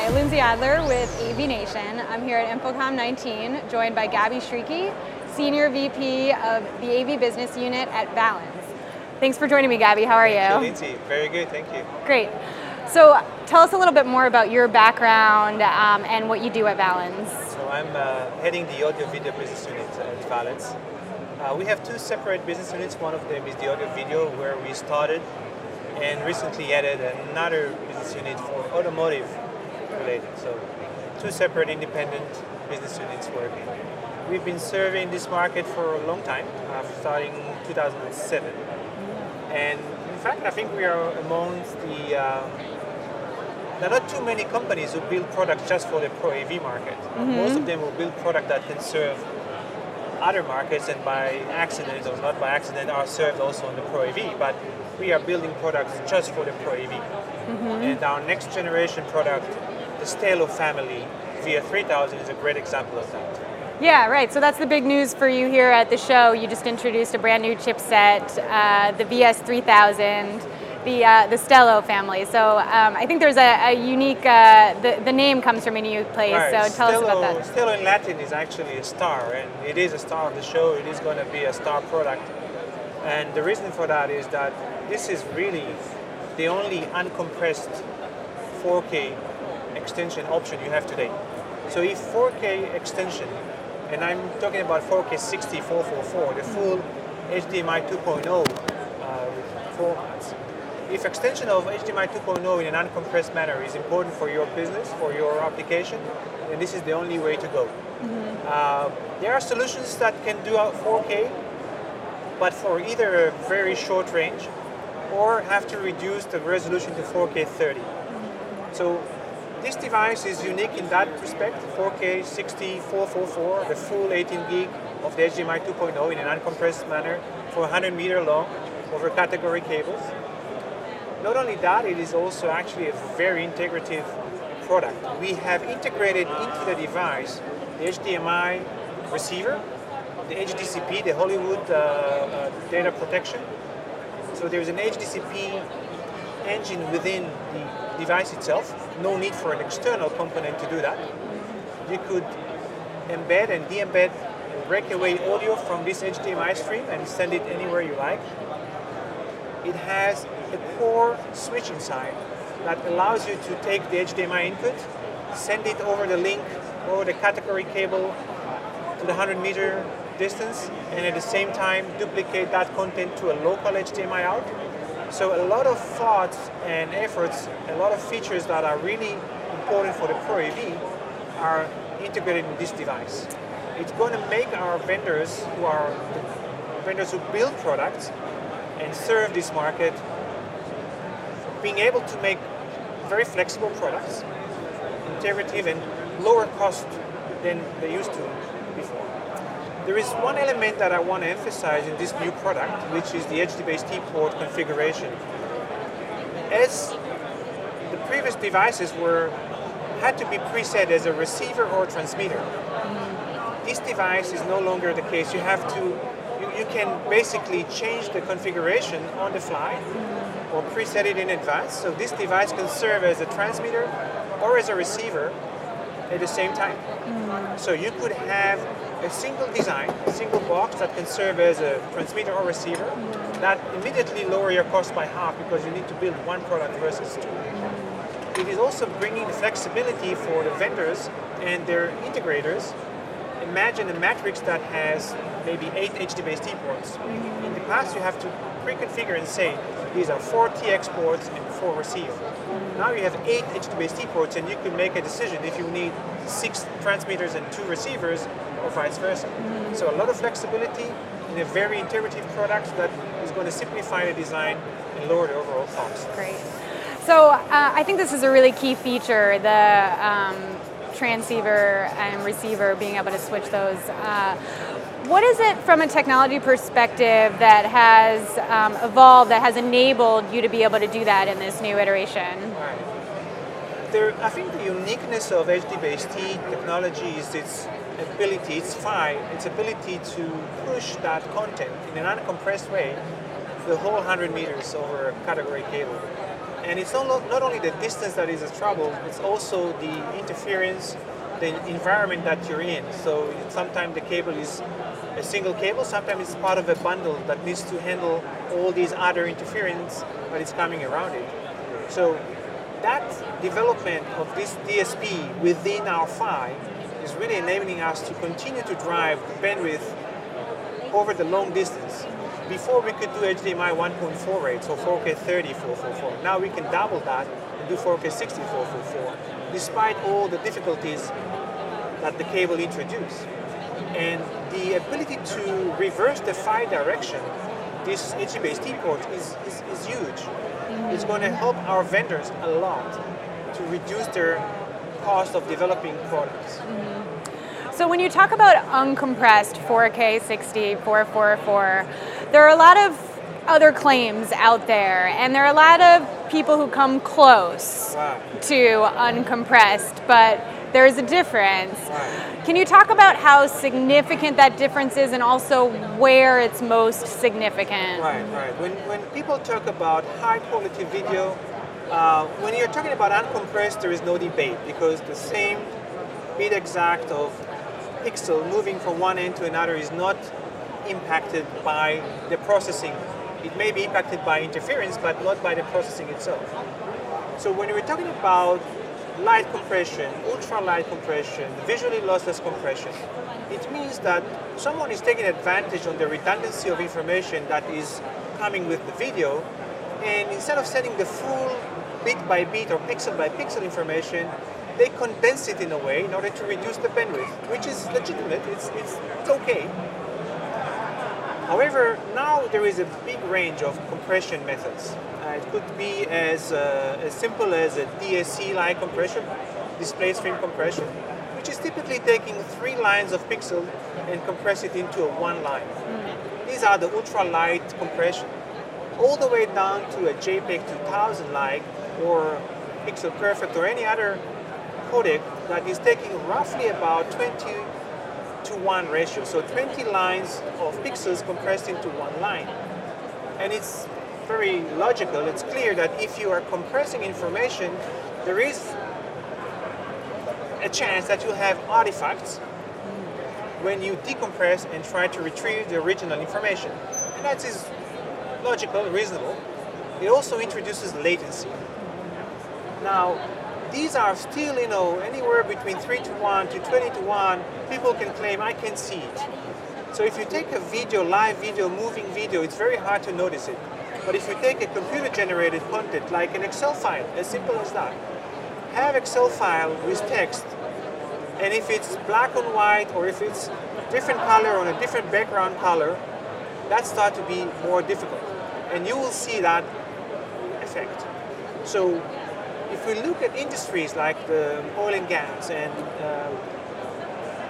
Hi, Lindsay Adler with AV Nation. I'm here at InfoComm 19, joined by Gabi Shriki, Senior VP of the AV Business Unit at Valens. Thanks for joining me, Gabi. How are you? Thank you, Lindsay. Very good, thank you. Great. So tell us a little bit more about your background and what you do at Valens. So I'm heading the audio video business unit at Valens. We have two separate business units. One of them is the audio video, where we started, and recently added another business unit for automotive related. So two separate independent business units working. We've been serving this market for a long time, starting 2007. And in fact, I think we are amongst the, there are not too many companies who build products just for the Pro AV market. Mm-hmm. Most of them will build products that can serve other markets, and by accident or not by accident are served also on the Pro AV, but we are building products just for the Pro AV. Mm-hmm. And our next generation product, the Stelo family VS3000, is a great example of that. Yeah, right. So that's the big news for you here at the show. You just introduced a brand new chipset, the VS3000, the Stelo family. So I think there's a unique, the name comes from a new place, right. So tell us about that. Stelo in Latin is actually a star, and it is a star of the show. It is going to be a star product. And the reason for that is that this is really the only uncompressed 4K extension option you have today. So if 4K extension, and I'm talking about 4K 60 444, the full HDMI 2.0 formats. If extension of HDMI 2.0 in an uncompressed manner is important for your business, for your application, then this is the only way to go. Mm-hmm. There are solutions that can do 4K, but for either a very short range or have to reduce the resolution to 4K 30. So this device is unique in that respect, 4K 60 444, the full 18 gig of the HDMI 2.0 in an uncompressed manner for 100 meter long over category cables. Not only that, it is also actually a very integrative product. We have integrated into the device the HDMI receiver, the HDCP, the Hollywood data protection. So there's an HDCP engine within the device itself. No need for an external component to do that. You could embed and de-embed and break away audio from this HDMI stream and send it anywhere you like. It has a core switch inside that allows you to take the HDMI input, send it over the link, over the category cable to the 100 meter distance, and at the same time duplicate that content to a local HDMI out. So a lot of thoughts and efforts, a lot of features that are really important for the Pro AV are integrated in this device. It's going to make our vendors, who are the vendors who build products and serve this market, being able to make very flexible products, integrative and lower cost than they used to before. There is one element that I want to emphasize in this new product, which is the HD-based T-port configuration. As the previous devices had to be preset as a receiver or transmitter, this device is no longer the case. You can basically change the configuration on the fly or preset it in advance. So this device can serve as a transmitter or as a receiver at the same time. So you could have a single design, a single box that can serve as a transmitter or receiver. That immediately lower your cost by half because you need to build one product versus two. It is also bringing the flexibility for the vendors and their integrators. Imagine a matrix that has maybe 8 HD-based T-ports. In the past, you have to pre-configure and say, these are 4 TX ports and 4 receive. Now you have 8 HD-based T-ports, and you can make a decision if you need 6 transmitters and 2 receivers, or vice versa. So a lot of flexibility in a very integrative product that is going to simplify the design and lower the overall cost. Great. So I think this is a really key feature, the transceiver and receiver, being able to switch those. What is it from a technology perspective that has evolved, that has enabled you to be able to do that in this new iteration? Right. I think the uniqueness of HD-based T technology is its ability, its ability to push that content in an uncompressed way the whole 100 meters over a category cable. And it's not only the distance that is a trouble, it's also the interference, the environment that you're in. So sometimes the cable is a single cable, sometimes it's part of a bundle that needs to handle all these other interference that is coming around it. So that development of this DSP within our PHY is really enabling us to continue to drive the bandwidth over the long distance. Before we could do HDMI 1.4 rate, so 4K 30 444. Now we can double that and do 4K 60 444, despite all the difficulties that the cable introduced. And the ability to reverse the PHY direction, this HDBaseT port is huge. It's going to help our vendors a lot to reduce their cost of developing products. So when you talk about uncompressed 4K 60 444, there are a lot of other claims out there, and there are a lot of people who come close to uncompressed, but there's a difference. Can you talk about how significant that difference is and also where it's most significant? Right. When people talk about high quality video, when you're talking about uncompressed, there is no debate because the same bit exact of pixel moving from one end to another is not impacted by the processing. It may be impacted by interference, but not by the processing itself. So when we're talking about light compression, ultra light compression, visually lossless compression, it means that someone is taking advantage on the redundancy of information that is coming with the video, and instead of sending the full bit by bit or pixel by pixel information, they condense it in a way in order to reduce the bandwidth, which is legitimate, it's okay. However, now there is a big range of compression methods. It could be as simple as a DSC-like compression, display stream compression, which is typically taking 3 lines of pixel and compress it into a 1 line. These are the ultra-light compression, all the way down to a JPEG 2000-like or Pixel Perfect or any other codec that is taking roughly about 20:1 ratio. So 20 lines of pixels compressed into 1 line. And it's very logical. It's clear that if you are compressing information, there is a chance that you'll have artifacts when you decompress and try to retrieve the original information. And that is logical, reasonable. It also introduces latency. Now, these are still, anywhere between 3:1 to 20:1. People can claim, I can see it. So if you take a video, live video, moving video, it's very hard to notice it. But if you take a computer-generated content, like an Excel file, as simple as that, have Excel file with text, and if it's black and white, or if it's different color on a different background color, that starts to be more difficult. And you will see that effect. So if we look at industries like the oil and gas and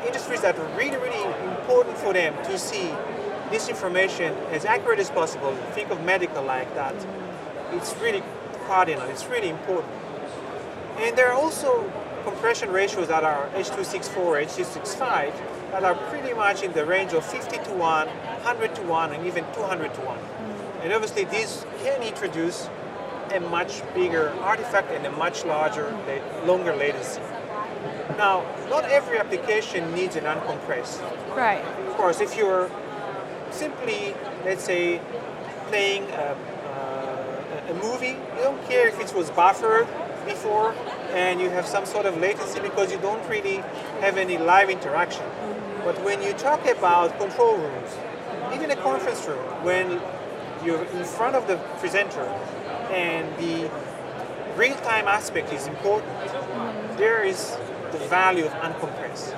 industries that are really, really important for them to see this information as accurate as possible, think of medical like that, it's really cardinal, it's really important. And there are also compression ratios that are H.264, H.265 that are pretty much in the range of 50:1, 100:1, and even 200:1. And obviously these can introduce a much bigger artifact and a much longer latency. Now, not every application needs an uncompressed. Right. Of course, if you're simply, let's say, playing a movie, you don't care if it was buffered before and you have some sort of latency because you don't really have any live interaction. But when you talk about control rooms, even a conference room, when you're in front of the presenter and the real-time aspect is important, there is the value of uncompressed.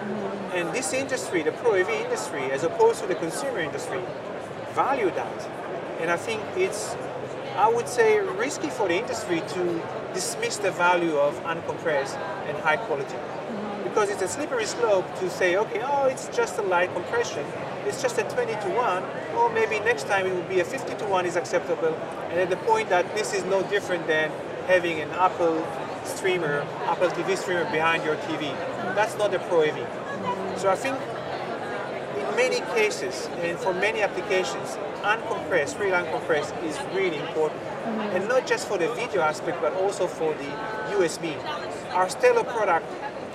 And this industry, the Pro AV industry, as opposed to the consumer industry, value that. And I think it's, I would say, risky for the industry to dismiss the value of uncompressed and high quality. Because it's a slippery slope to say, okay, it's just a light compression, it's just a 20:1, or maybe next time it will be a 50:1 is acceptable, and at the point that this is no different than having an Apple TV streamer behind your TV. That's not a Pro AV. So I think in many cases and for many applications, uncompressed, real uncompressed is really important. And not just for the video aspect, but also for the USB. Our Stellar product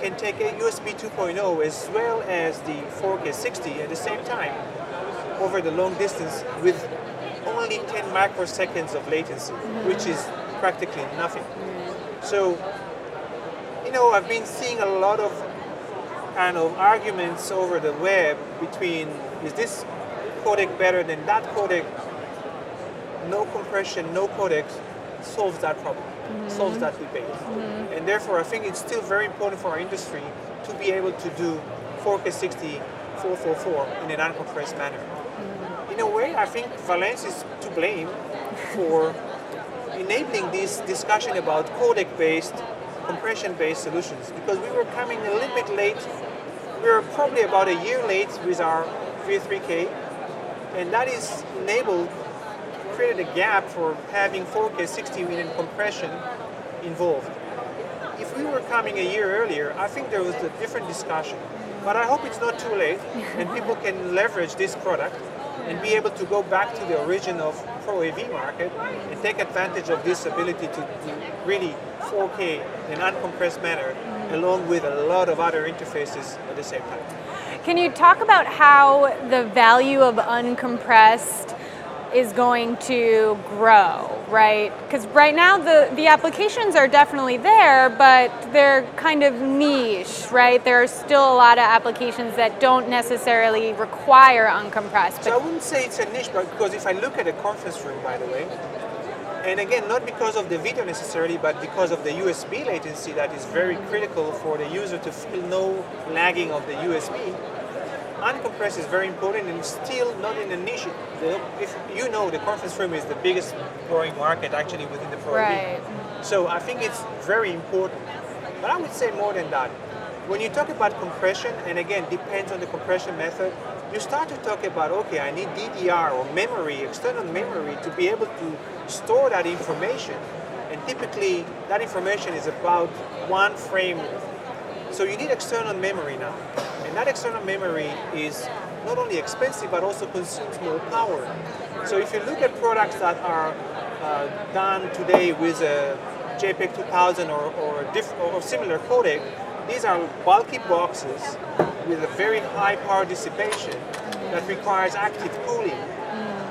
can take a USB 2.0 as well as the 4K 60 at the same time over the long distance with only 10 microseconds of latency, which is practically nothing. So, I've been seeing a lot of kind of arguments over the web between, is this codec better than that codec? No compression, no codec solves that problem, solves that debate. And therefore, I think it's still very important for our industry to be able to do 4K 60, 444 in an uncompressed manner. In a way, I think Valens is to blame for enabling this discussion about codec-based, compression-based solutions, because we were coming a little bit late. We were probably about a year late with our V3K, and that is created a gap for having 4K 60 minute compression involved. If we were coming a year earlier, I think there was a different discussion. But I hope it's not too late, and people can leverage this product and be able to go back to the origin of Pro AV market and take advantage of this ability to really 4K in an uncompressed manner, along with a lot of other interfaces at the same time. Can you talk about how the value of uncompressed is going to grow, right? Because right now the applications are definitely there, but they're kind of niche, right? There are still a lot of applications that don't necessarily require uncompressed. So I wouldn't say it's a niche, but because if I look at a conference room, by the way, and again, not because of the video necessarily, but because of the USB latency that is very critical for the user to feel no lagging of the USB, uncompressed is very important and still not in a niche. If you know, the conference room is the biggest growing market actually within the Pro AV. So I think it's very important. But I would say more than that. When you talk about compression, and again, depends on the compression method, you start to talk about, okay, I need DDR or memory, external memory to be able to store that information. And typically, that information is about one frame. So you need external memory now. And that external memory is not only expensive, but also consumes more power. So if you look at products that are done today with a JPEG 2000 or similar codec, these are bulky boxes with a very high power dissipation that requires active cooling.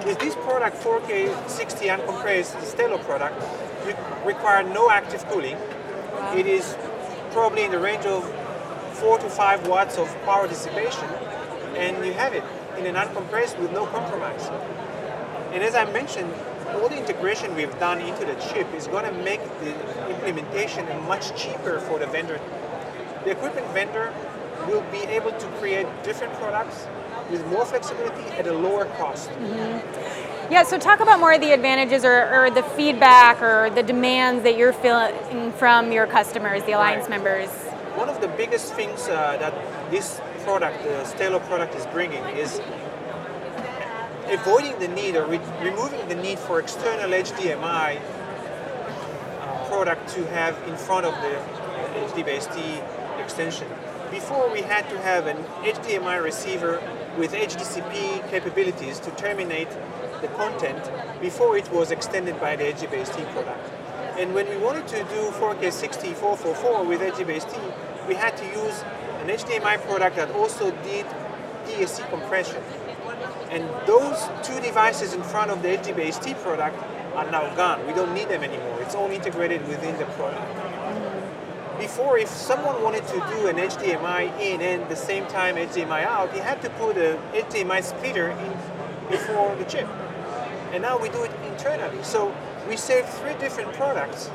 With this product, 4K 60 uncompressed, the Stellar product, you require no active cooling. It is probably in the range of 4 to 5 watts of power dissipation, and you have it in an uncompressed with no compromise. And as I mentioned, all the integration we've done into the chip is going to make the implementation much cheaper for the vendor. The equipment vendor will be able to create different products with more flexibility at a lower cost. Yeah, so talk about more of the advantages or the feedback or the demands that you're feeling from your customers, the Alliance members. One of the biggest things that this product, the Stellar product, is bringing is avoiding the need or removing the need for external HDMI product to have in front of the HDBaseT extension. Before, we had to have an HDMI receiver with HDCP capabilities to terminate the content before it was extended by the HDBaseT product. And when we wanted to do 4K 60 444 with HDBaseT, we had to use an HDMI product that also did DSC compression. And those two devices in front of the HDBaseT product are now gone. We don't need them anymore. It's all integrated within the product. Before, if someone wanted to do an HDMI in and at the same time HDMI out, he had to put a HDMI splitter in before the chip. And now we do it internally. So we save 3 different products,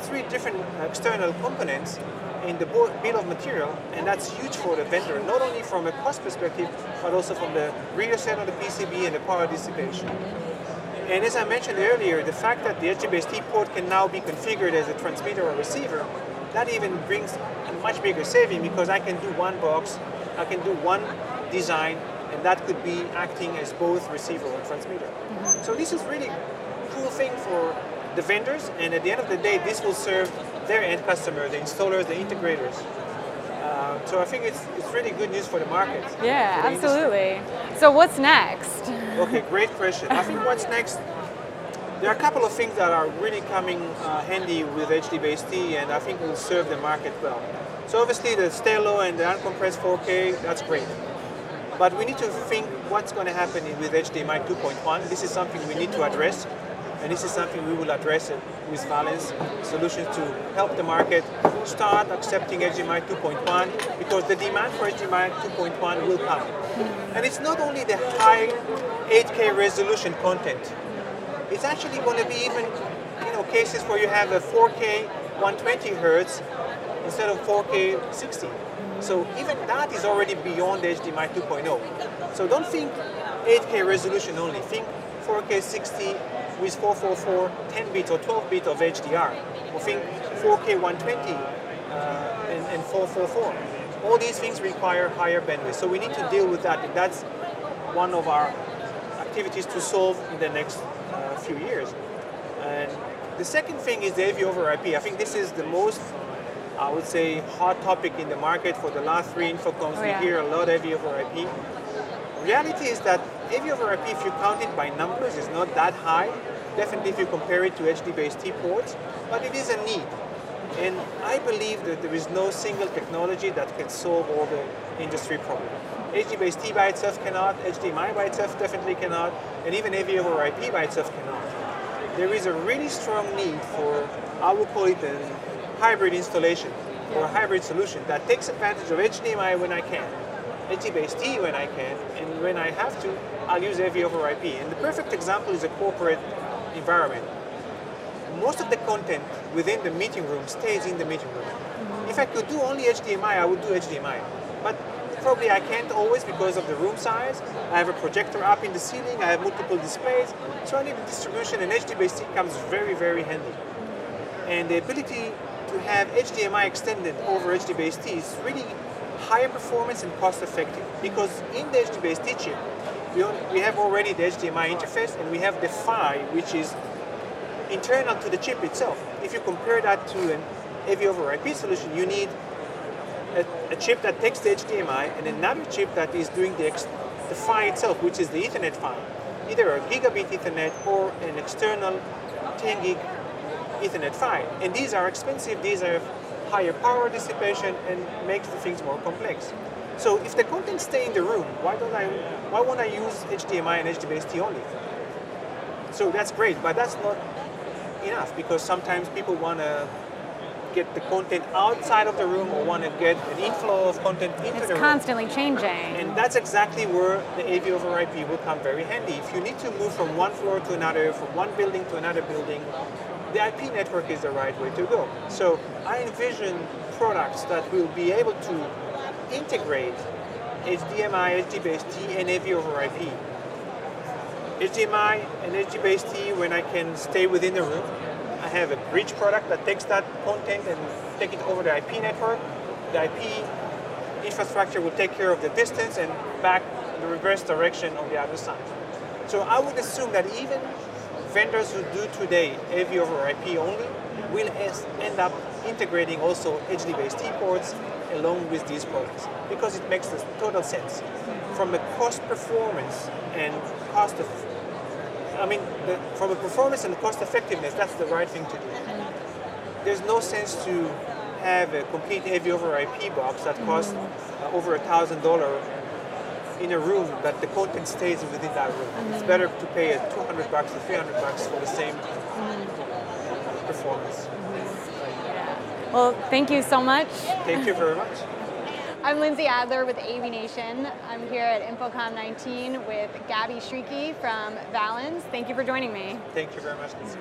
3 different external components in the bill of material, and that's huge for the vendor, not only from a cost perspective, but also from the reader set of the PCB and the power dissipation. And as I mentioned earlier, the fact that the HDBaseT port can now be configured as a transmitter or receiver, that even brings a much bigger saving because I can do one box, I can do one design, and that could be acting as both receiver and transmitter. So this is really cool thing for the vendors, and at the end of the day, this will serve their end customer, the installers, the integrators, So I think it's really good news for the market. Yeah, for the industry. absolutely. So what's next? Okay, great question. I think what's next, there are a couple of things that are really coming handy with HD-based-T, and I think will serve the market well. So obviously the stay low and the uncompressed 4K, that's great. But we need to think what's going to happen with HDMI 2.1. This is something we need to address, and this is something we will address with Valens solutions to help the market start accepting HDMI 2.1, because the demand for HDMI 2.1 will come. And it's not only the high 8K resolution content. It's actually going to be even, cases where you have a 4K 120 hertz instead of 4K 60. So even that is already beyond HDMI 2.0. So don't think 8K resolution only. Think 4K 60 with 444, 10 bits or 12 bits of HDR. Or think 4K 120 and 444. All these things require higher bandwidth. So we need to deal with that. And that's one of our activities to solve in the next few years. And the second thing is the AV over IP. I think this is the most, I would say, hot topic in the market for the last 3 InfoComms. Oh, yeah. We hear a lot of AV over IP. Reality is that AV over IP, if you count it by numbers, is not that high. Definitely if you compare it to HD-based-T ports, but it is a need. And I believe that there is no single technology that can solve all the industry problems. HD-based-T by itself cannot, HDMI by itself definitely cannot, and even AV over IP by itself cannot. There is a really strong need for, I would call it a hybrid installation or a hybrid solution that takes advantage of HDMI when I can, HD-based-T when I can, and when I have to, I'll use AV over IP. And the perfect example is a corporate environment. Most of the content within the meeting room stays in the meeting room. If I could do only HDMI, I would do HDMI. But probably I can't always because of the room size. I have a projector up in the ceiling, I have multiple displays, so I need a distribution, and HD-based-T comes very, very handy. And the ability to have HDMI extended over HD-based-T is really higher performance and cost effective, because in the HD-based-T chip, we have already the HDMI interface, and we have the PHY, which is internal to the chip itself. If you compare that to an AV over IP solution, you need a chip that takes the HDMI and another chip that is doing the PHY itself, which is the Ethernet PHY. Either a gigabit Ethernet or an external 10 gig Ethernet PHY. And these are expensive, these have higher power dissipation and makes the things more complex. So if the content stay in the room, why won't I use HDMI and HD-based-T only? So that's great, but that's not enough, because sometimes people want to get the content outside of the room or want to get an inflow of content into the room. It's constantly changing. And that's exactly where the AV over IP will come very handy. If you need to move from one floor to another, from one building to another building, the IP network is the right way to go. So I envision products that will be able to integrate HDMI, HD-based-T, and AV over IP. HDMI and HD-based-T when I can stay within the room. I have a bridge product that takes that content and take it over the IP network. The IP infrastructure will take care of the distance and back the reverse direction on the other side. So I would assume that even vendors who do today AV over IP only will end up integrating also HD-based-T ports along with these products, because it makes total sense. From a cost performance and from a performance and cost effectiveness, that's the right thing to do. There's no sense to have a complete AV over IP box that costs over $1,000 in a room that the content stays within that room. It's better to pay $200 to $300 for the same performance. Well, thank you so much. Thank you very much. I'm Lindsay Adler with AV Nation. I'm here at InfoComm 19 with Gabi Shriki from Valens. Thank you for joining me. Thank you very much, Lindsay.